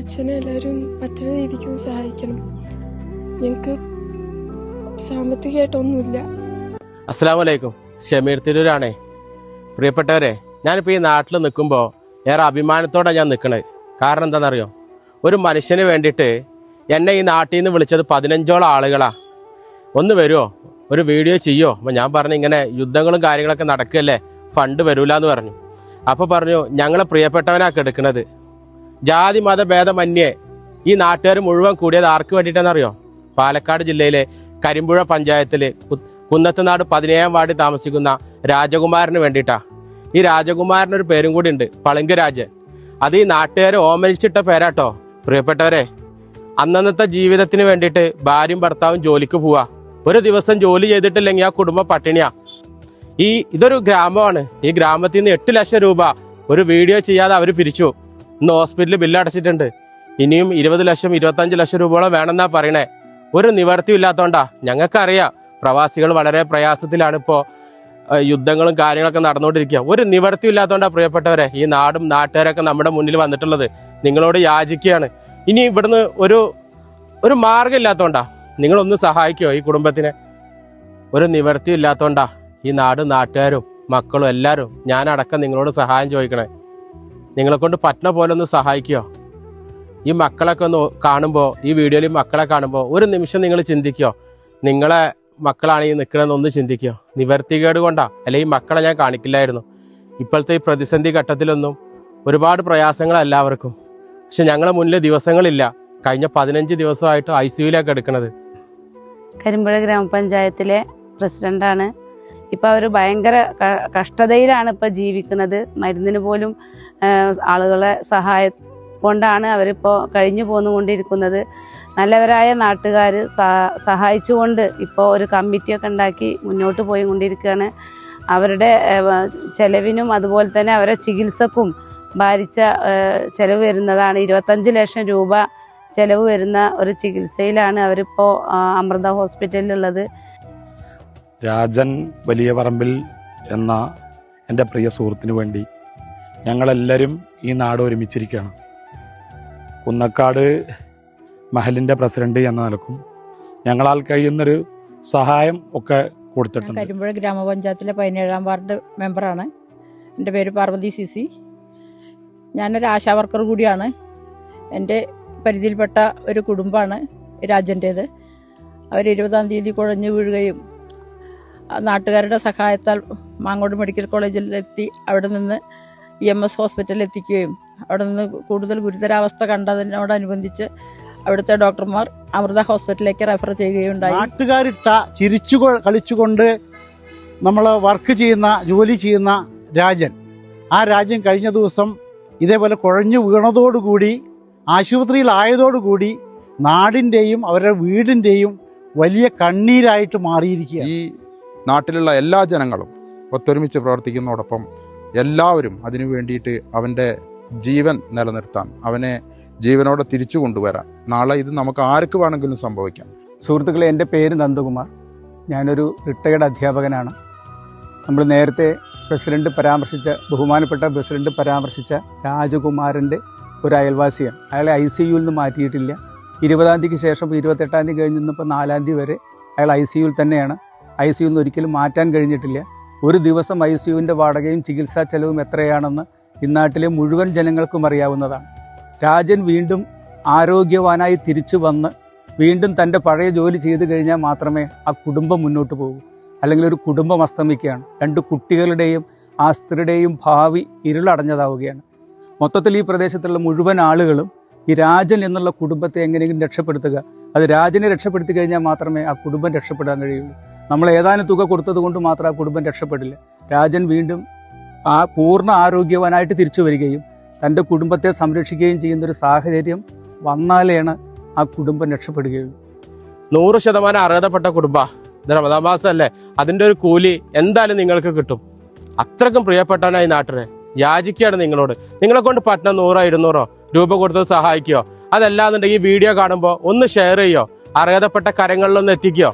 അച്ഛനെ എല്ലാവരും പറ്റുന്ന രീതിക്ക് സഹായിക്കണം. ഞങ്ങൾക്ക് സാമ്പത്തികമായിട്ടൊന്നുമില്ല. അസ്സലാമു അലൈക്കും. ഷമീർ തിരൂരാണേ. പ്രിയപ്പെട്ടവരെ, ഞാനിപ്പോൾ ഈ നാട്ടിൽ നിൽക്കുമ്പോൾ ഏറെ അഭിമാനത്തോടെ ഞാൻ നിൽക്കണത്. കാരണം എന്താണെന്നറിയോ? ഒരു മനുഷ്യന് വേണ്ടിയിട്ട് എന്നെ ഈ നാട്ടിൽ നിന്ന് വിളിച്ചത് 15ഓളം ആളുകളാ. ഒന്ന് വരുമോ, ഒരു വീഡിയോ ചെയ്യോ? അപ്പോൾ ഞാൻ പറഞ്ഞു ഇങ്ങനെ യുദ്ധങ്ങളും കാര്യങ്ങളൊക്കെ നടക്കുകയല്ലേ, ഫണ്ട് വരൂല എന്ന് പറഞ്ഞു. അപ്പോൾ പറഞ്ഞു ഞങ്ങളെ പ്രിയപ്പെട്ടവനാക്കി എടുക്കുന്നത്. ജാതി മത ഭേദമന്യേ ഈ നാട്ടുകാർ മുഴുവൻ കൂടിയത് ആർക്ക് വേണ്ടിയിട്ടാണെന്നറിയോ? പാലക്കാട് ജില്ലയിലെ കരിമ്പുഴ പഞ്ചായത്തിൽ കുന്നത്തുനാട് 17-ാം വാർഡിൽ താമസിക്കുന്ന രാജകുമാരന് വേണ്ടിയിട്ടാ. ഈ രാജകുമാരനൊരു പേരും കൂടി ഉണ്ട്, പളുങ്ക് രാജൻ. അത് ഈ നാട്ടുകാരെ ഓമനിച്ചിട്ട പേരാട്ടോ. പ്രിയപ്പെട്ടവരെ, അന്നന്നത്തെ ജീവിതത്തിന് വേണ്ടിയിട്ട് ഭാര്യയും ഭർത്താവും ജോലിക്ക് പോവാ. ഒരു ദിവസം ജോലി ചെയ്തിട്ടില്ലെങ്കിൽ ആ കുടുംബം പട്ടിണിയാ. ഇതൊരു ഗ്രാമമാണ്. ഈ ഗ്രാമത്തിൽ നിന്ന് 8 ലക്ഷം രൂപ ഒരു വീഡിയോ ചെയ്യാതെ അവർ പിരിച്ചു. ഇന്ന് ഹോസ്പിറ്റലിൽ ബില്ല് അടച്ചിട്ടുണ്ട്. ഇനിയും 20 ലക്ഷം 25 ലക്ഷം രൂപയോളം വേണമെന്നാ പറയണേ. ഒരു നിവർത്തിയും ഇല്ലാത്തോണ്ടാ. ഞങ്ങൾക്കറിയാം പ്രവാസികൾ വളരെ പ്രയാസത്തിലാണ്. ഇപ്പോൾ യുദ്ധങ്ങളും കാര്യങ്ങളൊക്കെ നടന്നുകൊണ്ടിരിക്കുക. ഒരു നിവർത്തിയും ഇല്ലാത്തോണ്ടാ പ്രിയപ്പെട്ടവരെ ഈ നാടും നാട്ടുകാരൊക്കെ നമ്മുടെ മുന്നിൽ വന്നിട്ടുള്ളത്. നിങ്ങളോട് യാചിക്കുകയാണ്. ഇനി ഇവിടുന്ന് ഒരു മാർഗം ഇല്ലാത്തോണ്ടാ. നിങ്ങളൊന്ന് സഹായിക്കുമോ ഈ കുടുംബത്തിനെ? ഒരു നിവർത്തിയും ഇല്ലാത്തോണ്ടാ ഈ നാടും നാട്ടുകാരും മക്കളും എല്ലാവരും ഞാനടക്കം നിങ്ങളോട് സഹായം ചോദിക്കണേ. നിങ്ങളെ കൊണ്ട് പറ്റുന്ന പോലെ ഒന്ന് സഹായിക്കുമോ? ഈ മക്കളൊക്കെ ഒന്ന് കാണുമ്പോൾ, ഈ വീഡിയോയിൽ മക്കളെ കാണുമ്പോൾ ഒരു നിമിഷം നിങ്ങൾ ചിന്തിക്കുമോ? നിങ്ങളെ മക്കളാണ് ഈ നിൽക്കണമെന്നൊന്ന് ചിന്തിക്കുമോ? നിവർത്തികേട് കൊണ്ടാ, അല്ലെങ്കിൽ ഈ മക്കളെ ഞാൻ കാണിക്കില്ലായിരുന്നു. ഇപ്പോഴത്തെ ഈ പ്രതിസന്ധി ഘട്ടത്തിലൊന്നും ഒരുപാട് പ്രയാസങ്ങൾ എല്ലാവർക്കും. പക്ഷെ ഞങ്ങളെ മുന്നിൽ ദിവസങ്ങളില്ല. കഴിഞ്ഞ 15 ദിവസമായിട്ട് ICUയിലേക്ക് എടുക്കണത്. കരിമ്പുഴ ഗ്രാമപഞ്ചായത്തിലെ പ്രസിഡന്റാണ്. ഇപ്പം അവർ ഭയങ്കര കഷ്ടതയിലാണ് ഇപ്പോൾ ജീവിക്കുന്നത്. മരുന്നിന് പോലും ആളുകളെ സഹായം കൊണ്ടാണ് അവരിപ്പോൾ കഴിഞ്ഞു പോന്നുകൊണ്ടിരിക്കുന്നത്. നല്ലവരായ നാട്ടുകാർ സഹായിച്ചുകൊണ്ട് ഇപ്പോൾ ഒരു കമ്മിറ്റിയൊക്കെ ഉണ്ടാക്കി മുന്നോട്ട് പോയിക്കൊണ്ടിരിക്കുകയാണ്. അവരുടെ ചെലവിനും അതുപോലെ തന്നെ അവരുടെ ചികിത്സക്കും ഭാരിച്ച ചെലവ് വരുന്നതാണ്. 25 ലക്ഷം രൂപ ചെലവ് വരുന്ന ഒരു ചികിത്സയിലാണ് അവരിപ്പോൾ അമൃത ഹോസ്പിറ്റലിലുള്ളത്. രാജൻ വലിയ പറമ്പിൽ എന്ന എൻ്റെ പ്രിയ സുഹൃത്തിന് വേണ്ടി ഞങ്ങളെല്ലാവരും ഈ നാട് ഒരുമിച്ചിരിക്കുകയാണ്. കുന്നക്കാട് മഹലിൻ്റെ പ്രസിഡന്റ് എന്ന നിലക്കും ഞങ്ങളാൽ കഴിയുന്നൊരു സഹായം ഒക്കെ കൊടുത്തിട്ടുണ്ട്. കരിമ്പുഴ ഗ്രാമപഞ്ചായത്തിലെ 17-ാം വാർഡ് മെമ്പറാണ്. എൻ്റെ പേര് പാർവതി CC. ഞാനൊരു ആശാ വർക്കർ കൂടിയാണ്. എൻ്റെ പരിധിയിൽപ്പെട്ട ഒരു കുടുംബമാണ് രാജൻ്റേത്. അവർ 20-ാം തീയതി കുഴഞ്ഞു വീഴുകയും നാട്ടുകാരുടെ സഹായത്താൽ മാങ്ങോട് മെഡിക്കൽ കോളേജിലെത്തി അവിടെ നിന്ന് EMS ഹോസ്പിറ്റലിൽ എത്തിക്കുകയും അവിടെ നിന്ന് കൂടുതൽ ഗുരുതരാവസ്ഥ കണ്ടതിനോടനുബന്ധിച്ച് അവിടുത്തെ ഡോക്ടർമാർ അമൃത ഹോസ്പിറ്റലിലേക്ക് റെഫർ ചെയ്യുകയുണ്ടായി. നാട്ടുകാരിട്ട ചിരിച്ചു കളിച്ചുകൊണ്ട് നമ്മൾ ജോലി ചെയ്യുന്ന രാജൻ, ആ രാജൻ കഴിഞ്ഞ ദിവസം ഇതേപോലെ കുഴഞ്ഞു വീണതോടുകൂടി ആശുപത്രിയിലായതോടുകൂടി നാടിൻ്റെയും അവരുടെ വീടിൻ്റെയും വലിയ കണ്ണീരായിട്ട് മാറിയിരിക്കുക. ഈ നാട്ടിലുള്ള എല്ലാ ജനങ്ങളും ഒത്തൊരുമിച്ച് പ്രവർത്തിക്കുന്നതോടൊപ്പം എല്ലാവരും അതിനു വേണ്ടിയിട്ട് അവൻ്റെ ജീവൻ നിലനിർത്താൻ, അവനെ ജീവനോടെ തിരിച്ചു കൊണ്ടുവരാൻ. നാളെ ഇത് നമുക്ക് ആർക്ക് വേണമെങ്കിലും സംഭവിക്കാം. സുഹൃത്തുക്കളെ, എൻ്റെ പേര് നന്ദകുമാർ. ഞാനൊരു റിട്ടയർഡ് അധ്യാപകനാണ്. നമ്മൾ നേരത്തെ ബഹുമാനപ്പെട്ട പ്രസിഡന്റ് പരാമർശിച്ച രാജകുമാരൻ്റെ ഒരു അയൽവാസിയാണ്. അയാളെ ICUയിൽ നിന്ന് മാറ്റിയിട്ടില്ല. 20-ാം തീയതിക്ക് ശേഷം 28-ാം തീയതി കഴിഞ്ഞ് നിന്നിപ്പോൾ 4-ാം തീയതി വരെ അയാൾ ICUയിൽ തന്നെയാണ്. ICUയിൽ നിന്ന് ഒരിക്കലും മാറ്റാൻ കഴിഞ്ഞിട്ടില്ല. ഒരു ദിവസം ICUവിൻ്റെ വാടകയും ചികിത്സാ ചെലവും എത്രയാണെന്ന് ഇന്നാട്ടിലെ മുഴുവൻ ജനങ്ങൾക്കും അറിയാവുന്നതാണ്. രാജൻ വീണ്ടും ആരോഗ്യവാനായി തിരിച്ചു വന്ന് വീണ്ടും തൻ്റെ പഴയ ജോലി ചെയ്തു കഴിഞ്ഞാൽ മാത്രമേ ആ കുടുംബം മുന്നോട്ട് പോകൂ. അല്ലെങ്കിൽ ഒരു കുടുംബം അസ്തമിക്കുകയാണ്. 2 കുട്ടികളുടെയും ആ സ്ത്രീയുടെയും ഭാവി ഇരുളടഞ്ഞതാവുകയാണ്. മൊത്തത്തിൽ ഈ പ്രദേശത്തുള്ള മുഴുവൻ ആളുകളും ഈ രാജൻ എന്നുള്ള കുടുംബത്തെ എങ്ങനെയെങ്കിലും രക്ഷപ്പെടുത്തുക. അത് രാജനെ രക്ഷപ്പെടുത്തി കഴിഞ്ഞാൽ മാത്രമേ ആ കുടുംബം രക്ഷപ്പെടാൻ കഴിയുള്ളൂ. നമ്മൾ ഏതാനും തുക കൊടുത്തത് കൊണ്ട് മാത്രം ആ കുടുംബം രക്ഷപ്പെടില്ല. രാജൻ വീണ്ടും ആ പൂർണ്ണ ആരോഗ്യവാനായിട്ട് തിരിച്ചു വരികയും തൻ്റെ കുടുംബത്തെ സംരക്ഷിക്കുകയും ചെയ്യുന്നൊരു സാഹചര്യം വന്നാലാണ് ആ കുടുംബം രക്ഷപ്പെടുകയുള്ളൂ. 100% അർഹതപ്പെട്ട കുടുംബ. ഇത് റമദാൻ മാസമല്ലേ, അതിൻ്റെ ഒരു കൂലി എന്തായാലും നിങ്ങൾക്ക് കിട്ടും. അത്രക്കും പ്രിയപ്പെട്ടവനായി നാട്ടിലെ യാചിക്കുകയാണ് നിങ്ങളോട്. നിങ്ങളെ കൊണ്ട് പറ്റുന്ന 100-200 രൂപ കൊടുത്ത് സഹായിക്കുകയോ, അതല്ലാന്നുണ്ടെങ്കിൽ ഈ വീഡിയോ കാണുമ്പോൾ ഒന്ന് ഷെയർ ചെയ്യോ, അർഹതപ്പെട്ട കരങ്ങളിലൊന്ന് എത്തിക്കുകയോ.